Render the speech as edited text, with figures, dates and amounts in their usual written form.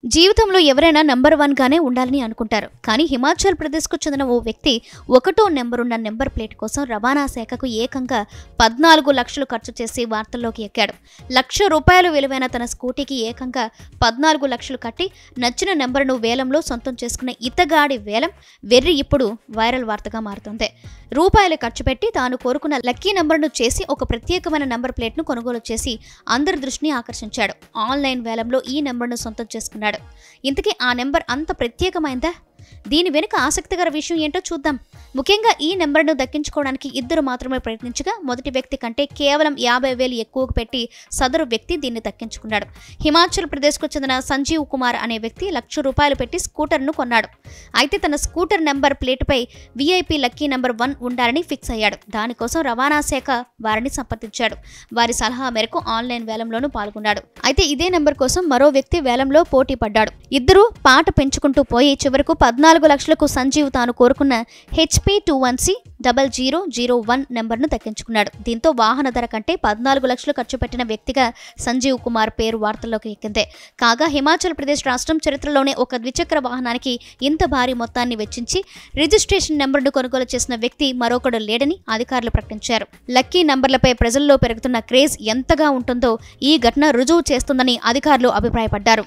జీవితంలో ఎవరైనా నంబర్ 1 గానే ఉండాలని అనుకుంటారు. కానీ హిమాచల్ ప్రదేశ్కు చెందిన ఓ వ్యక్తి 1వ నెంబరున్న నెంబర్ ప్లేట్ కోసం రవాణా శాఖకు ఏకంగా 14 లక్షలు ఖర్చు చేసి వార్తల్లోకి ఎక్కాడు. ₹1,00,000 విలువైన తన స్కూటీకి ఏకంగా 14 లక్షలు కట్టి నచ్చిన నెంబర్ను వేలంలో సొంతం చేసుకున్న ఇతగాడి వేలం వెర్రి ఇప్పుడు వైరల్ వార్తగా మారుతుంది. రూపాయలు ఖర్చు పెట్టి తాను కోరుకున్న లక్కీ నెంబర్ను చేసి ఒక ప్రత్యేకమైన నెంబర్ ప్లేట్ను కొనుగోలు చేసి అందరి దృష్టిని ఆకర్షించాడు. ఆన్లైన్ వేలంలో ఈ నెంబర్ను సొంతం చేసుకున్నాడు. ఇంతకీ ఆ నెంబర్ అంత ప్రత్యేకమైందా? దీని వెనుక ఆసక్తికర విషయం ఏంటో చూద్దాం. ముఖ్యంగా ఈ నెంబర్ను దక్కించుకోవడానికి ఇద్దరు మాత్రమే ప్రయత్నించగా మొదటి వ్యక్తి కంటే కేవలం 50,000 ఎక్కువకు పెట్టి సదరు వ్యక్తి దీన్ని దక్కించుకున్నాడు. హిమాచల్ ప్రదేశ్కు చెందిన సంజీవ్ కుమార్ అనే వ్యక్తి ₹1,00,000 పెట్టి స్కూటర్ను కొన్నాడు. అయితే తన స్కూటర్ నెంబర్ ప్లేటుపై VIP లక్కీ నెంబర్ 1 ఉండాలని ఫిక్స్ అయ్యాడు. దానికోసం రవాణా శాఖ వారిని సంప్రదించాడు. వారి సలహా మేరకు ఆన్లైన్ వేలంలోనూ పాల్గొన్నాడు. అయితే ఇదే నెంబర్ కోసం మరో వ్యక్తి వేలంలో పోటీ పడ్డాడు. ఇద్దరు పాట పెంచుకుంటూ పోయి చివరకు 14 లక్షలకు సంజీవ్ తాను కోరుకున్న HP 21C0001 నెంబర్ను దక్కించుకున్నాడు. దీంతో వాహన ధర కంటే 14 లక్షలు ఖర్చు పెట్టిన వ్యక్తిగా సంజీవ్ కుమార్ పేరు వార్తల్లోకి ఎక్కింది. కాగా హిమాచల్ ప్రదేశ్ రాష్ట్రం చరిత్రలోనే ఒక ద్విచక్ర వాహనానికి ఇంత భారీ మొత్తాన్ని వెచ్చించి రిజిస్ట్రేషన్ నెంబర్ను కొనుగోలు చేసిన వ్యక్తి మరొకడు లేడని అధికారులు ప్రకటించారు. లక్కీ నంబర్లపై ప్రజల్లో పెరుగుతున్న క్రేజ్ ఎంతగా ఉంటుందో ఈ ఘటన రుజువు చేస్తుందని అధికారులు అభిప్రాయపడ్డారు.